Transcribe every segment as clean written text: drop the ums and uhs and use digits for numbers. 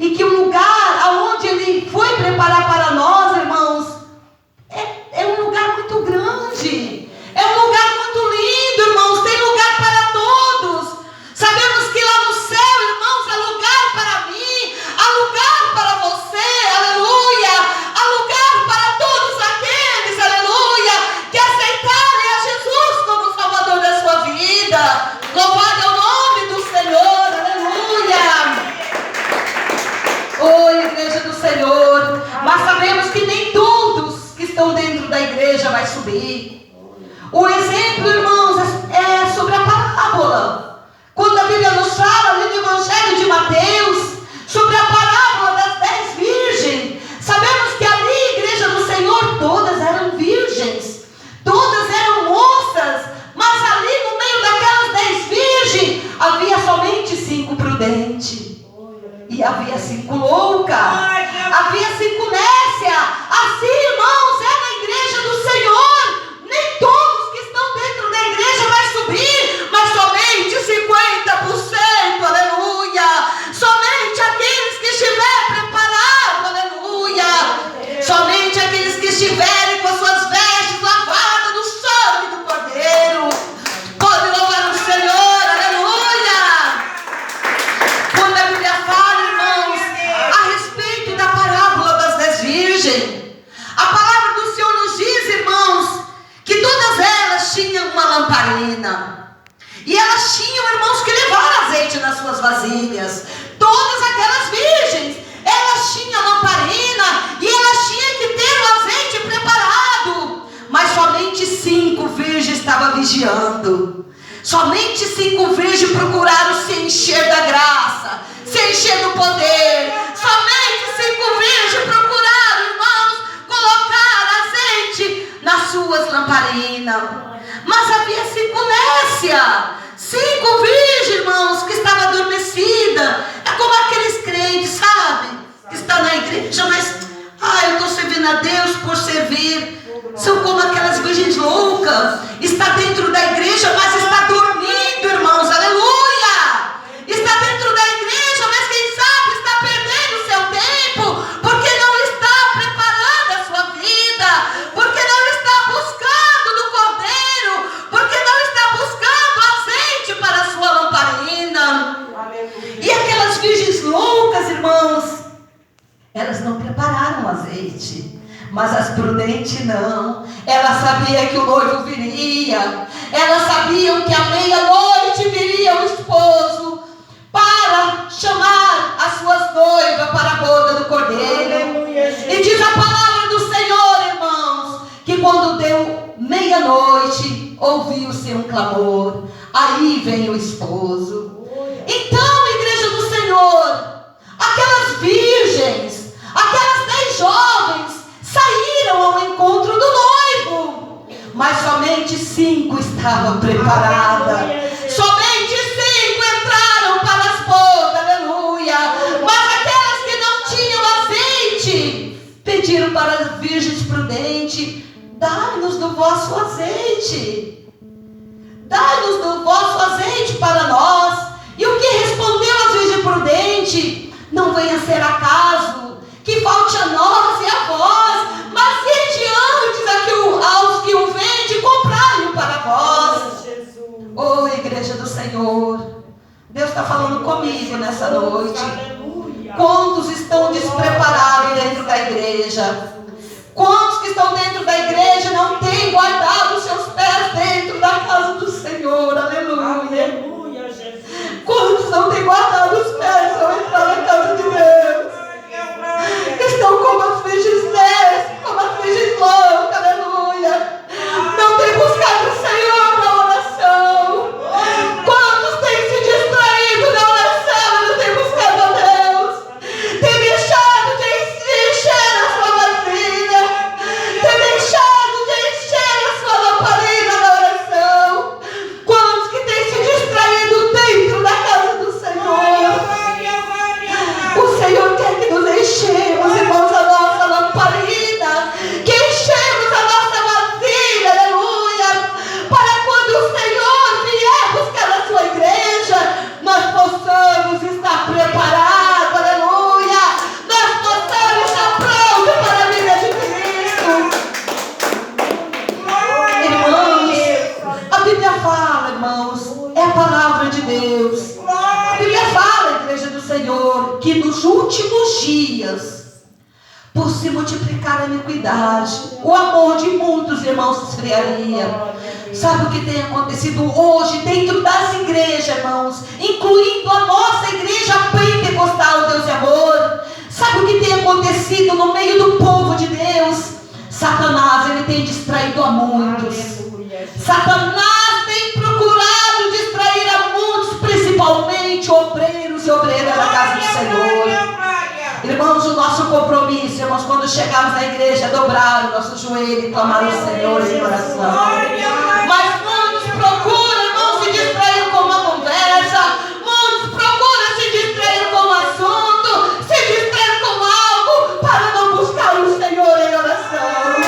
e que o lugar aonde Ele foi preparar para nós, irmãos, é um lugar muito grande, é um lugar muito lindo, irmãos, tem lugar para todos. Sabemos que lá no céu, irmãos, há lugar para mim, há lugar para você, aleluia, há lugar para todos aqueles, aleluia, que aceitarem a Jesus como Salvador da sua vida. Louvado é o nome do Senhor, aleluia. Oi, igreja do Senhor. Mas sabemos que nem todos que estão dentro da igreja vai subir. O exemplo, irmãos, é sobre a parábola. Quando a Bíblia nos fala ali no Evangelho de Mateus, sobre a parábola das 10 virgens, sabemos que ali, igreja do Senhor, todas eram virgens, todas eram moças, mas ali no meio daquelas 10 virgens, havia somente 5 prudentes, e havia 5 loucas, havia 5 nécias. Assim, irmãos, é na igreja do Senhor. Nem todos que estão dentro da igreja vai subir, mas somente 50%, aleluia. Somente aqueles que estiverem preparados, aleluia. Somente aqueles que estiverem com as suas vestes lavadas no sangue do Cordeiro. Pode louvar o Senhor, aleluia. Quando a Bíblia fala, irmãos, a respeito da parábola das 10 virgens, a palavra do Senhor nos diz, irmãos, que todas elas tinham uma lamparina. E elas tinham, irmãos, que levar azeite nas suas vasilhas. Todas aquelas virgens, elas tinham lamparina e elas tinham que ter o azeite preparado. Mas somente 5 virgens estavam vigiando. Somente 5 virgens procuraram se encher da graça, se encher do poder. Somente 5 virgens procuraram, irmãos, colocar azeite nas suas lamparinas. Mas havia 5 nécias, 5 virgens, irmãos, que estavam adormecidas. É como aqueles crentes, sabe, que estão na igreja, mas eu estou servindo a Deus por servir. São como aquelas virgens loucas. Está dentro da igreja, mas está dormindo, irmãos, aleluia. Está dentro da igreja, mas quem sabe está perdendo o seu tempo, porque não está preparando a sua vida, porque não está buscando do Cordeiro, porque não está buscando azeite para a sua lamparina. E aquelas virgens loucas, irmãos, elas não prepararam azeite. Mas as prudentes não. Elas sabiam que o noivo viria. Elas sabiam que à meia-noite viria o esposo para chamar as suas noivas para a boda do Cordeiro. E diz a palavra do Senhor, irmãos, que quando deu meia-noite, ouviu-se um clamor. Aí vem o esposo. Então, igreja do Senhor, aquelas virgens, aquelas 10 jovens, saíram ao encontro do noivo, mas somente 5 estavam preparadas. Somente 5 entraram para as bodas, aleluia. Mas aquelas que não tinham azeite, pediram para as virgens prudentes: dai-nos do vosso azeite, dai-nos do vosso azeite para nós. E o que respondeu as virgens prudentes? Não venha ser acaso que falte a nós e a vós, mas ide antes aos que o vendem, comprai-o para vós. Oh, igreja do Senhor, Deus está falando comigo nessa noite. Quantos estão despreparados dentro da igreja? Quantos que estão dentro da igreja não têm guardado os seus pés dentro da casa do Senhor? Aleluia. Quantos não têm guardado os pés ao entrar na casa de Deus? Estão como as virgens nécias, como as virgens loucas, aleluia. Não tem buscado o Senhor na oração. Quantos têm se distraído na oração e não têm buscado a Deus? Tem deixado de encher a sua vasilha, tem deixado de encher a sua lamparina na oração. Quantos que têm se distraído dentro da casa do Senhor? O Senhor últimos dias, por se multiplicar a iniquidade, o amor de muitos irmãos se esfriaria. Sabe o que tem acontecido hoje dentro das igrejas, irmãos, incluindo a nossa igreja pentecostal, Deus é amor? Sabe o que tem acontecido no meio do povo de Deus? Satanás, ele tem distraído a muitos. Satanás tem procurado distrair a muitos, principalmente obreiros e obreiras da casa do Senhor. Irmãos, o nosso compromisso, irmãos, quando chegarmos na igreja, dobrar o nosso joelho e clamar ao Senhor em oração. Mas muitos procuram, irmãos, se distrair com uma conversa, muitos procuram se distrair com um assunto, se distrair com algo, para não buscar o Senhor em oração.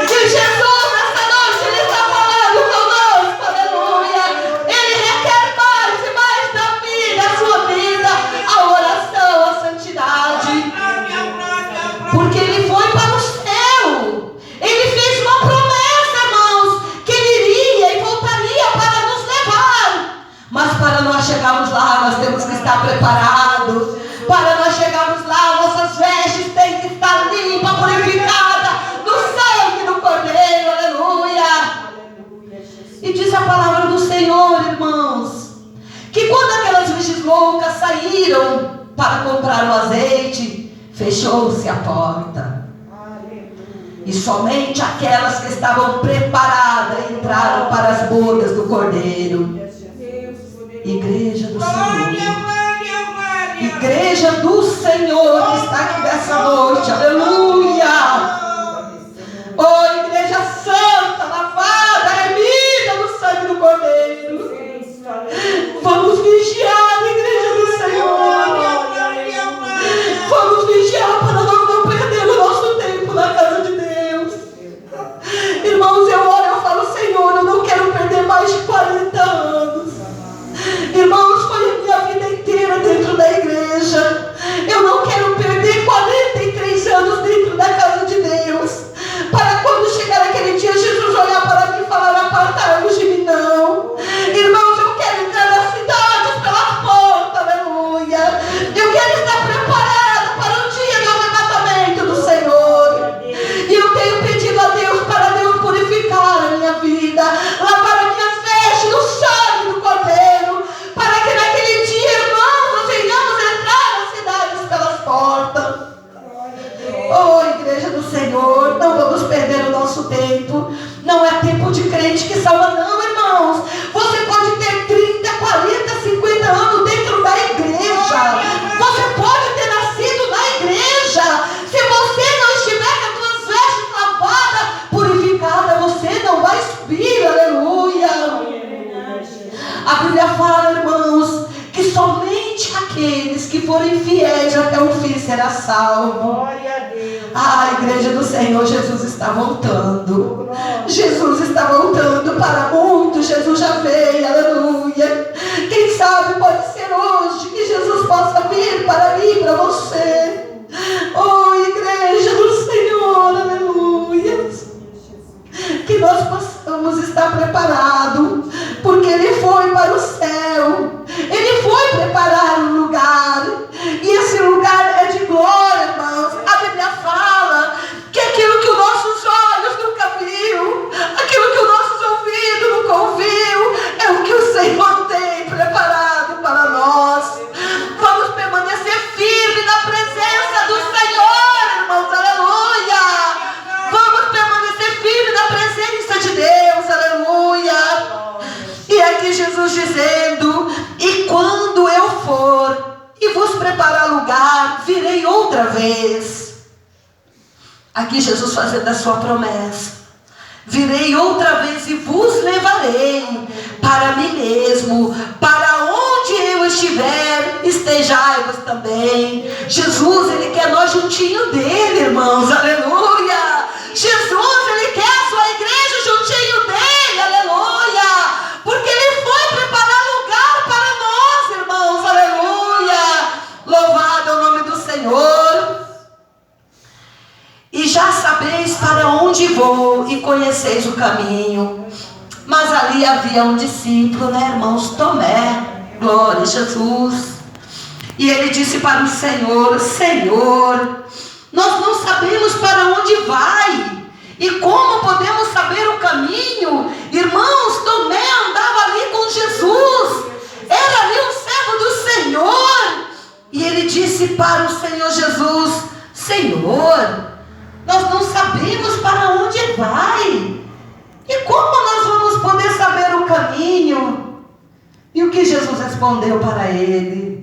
E Jesus, nessa noite, Ele está falando conosco, aleluia. Ele requer mais e mais da vida, da sua vida, a oração, a santidade. Porque Ele foi para o céu. Ele fez uma promessa, irmãos, que Ele iria e voltaria para nos levar. Mas para nós chegarmos lá, nós temos que estar preparados. Para nós chegarmos lá, nossas vestes têm que estar limpas, purificadas no sangue do Cordeiro, aleluia. E diz a palavra do Senhor, irmãos, que quando aquelas virgens loucas saíram para comprar o azeite, fechou-se a porta. E somente aquelas que estavam preparadas entraram para as bodas do Cordeiro. Igreja do Senhor. Igreja do Senhor que está aqui nessa noite. Aleluia. Oh, igreja santa, lavada, remida no sangue do Cordeiro. Vamos vigiar, igreja do Senhor. Vamos vigiar para nós não perder o nosso tempo na casa de Deus. Irmãos, eu oro, eu falo, Senhor, eu não quero perder mais de 40 anos. Irmãos, foi a minha vida inteira dentro da igreja. Eu não quero perder 43 anos dentro da casa de Deus, para quando chegar aquele dia, Jesus olhar para mim e falar, apartai-vos de mim, não. Irmãos, eu quero entrar nas cidades pela porta, aleluia. Eu quero estar preparada para o dia do arrebatamento do Senhor. E eu tenho pedido a Deus para Deus purificar a minha vida, lavar as minhas vestes no sangue do Cordeiro, para que naquele dia, irmãos, nós venhamos entrar nas cidades pelas portas. Oh, igreja do Senhor, não vamos perder o nosso tempo. Não é tempo de crente que salva, não, irmãos. Você pode ter 30, 40, 50 anos dentro da igreja. Você pode ter nascido na igreja. Se você não estiver com as suas vestes lavadas, purificadas, você não vai subir, aleluia. A Bíblia fala, irmãos, que somente aqueles que forem fiéis até o fim será salvo. Ah, igreja do Senhor, Jesus está voltando. Jesus está voltando para muitos. Jesus já veio, aleluia. Quem sabe pode ser hoje que Jesus possa vir para mim, para você. Oh, igreja do Senhor, aleluia. Que nós possamos estar preparados, porque Ele foi para o céu. Ele foi preparar um lugar, e esse lugar é de glória, irmãos. A Bíblia fala que aquilo que os nossos olhos nunca viu, aquilo que os nossos ouvidos nunca ouviu, é o que o Senhor tem preparado para nós. Vamos permanecer firmes na presença do Senhor, irmãos, aleluia. Vamos permanecer firmes na presença de Deus, aleluia. E aqui Jesus dizendo, e quando eu for e vos preparar lugar, virei outra vez. Aqui Jesus fazendo a sua promessa. Virei outra vez e vos levarei para mim mesmo, para onde eu estiver, estejai-vos também. Jesus, Ele quer nós juntinho dEle, irmãos, aleluia. Jesus, Ele quer a sua igreja juntinho dEle, aleluia. Porque Ele foi preparar lugar para nós, irmãos, aleluia. Louvado é o nome do Senhor. E já sabeis para onde vou e conheceis o caminho. Mas ali havia um discípulo, né, irmãos? Tomé, glória a Jesus. E ele disse para o Senhor: Senhor, nós não sabemos para onde vai. E como podemos saber o caminho? Irmãos, Tomé andava ali com Jesus. Era ali um servo do Senhor. E ele disse para o Senhor Jesus: Senhor, nós não sabemos para onde vai. E como nós vamos poder saber o caminho? E o que Jesus respondeu para ele?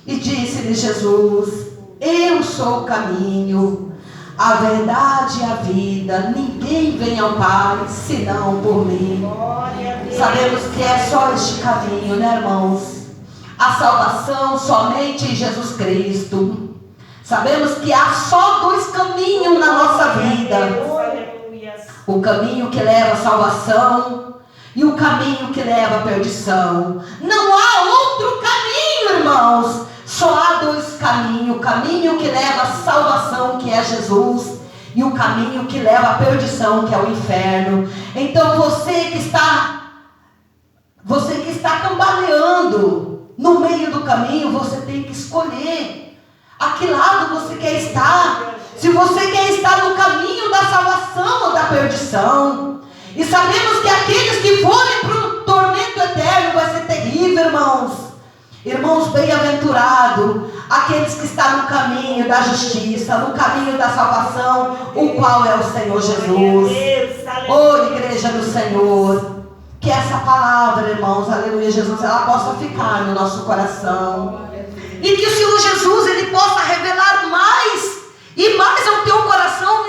E disse-lhe Jesus: eu sou o caminho, a verdade e a vida. Ninguém vem ao Pai senão por mim. Sabemos que é só este caminho, né, irmãos? A salvação somente em Jesus Cristo. Sabemos que há só dois caminhos na nossa vida: o caminho que leva à salvação e o caminho que leva à perdição. Não há outro caminho, irmãos. Só há dois caminhos: o caminho que leva à salvação, que é Jesus, e o caminho que leva à perdição, que é o inferno. Então você que está cambaleando no meio do caminho, você tem que escolher a que lado você quer estar. Se você quer estar no caminho da salvação ou da perdição. E sabemos que aqueles que forem para o tormento eterno vai ser terrível, irmãos. Irmãos, bem-aventurados aqueles que estão no caminho da justiça, no caminho da salvação, o qual é o Senhor Jesus. Igreja do Senhor, que essa palavra, irmãos, aleluia, Jesus, ela possa ficar no nosso coração. E que o Senhor Jesus, ele possa revelar mais e mais ao teu coração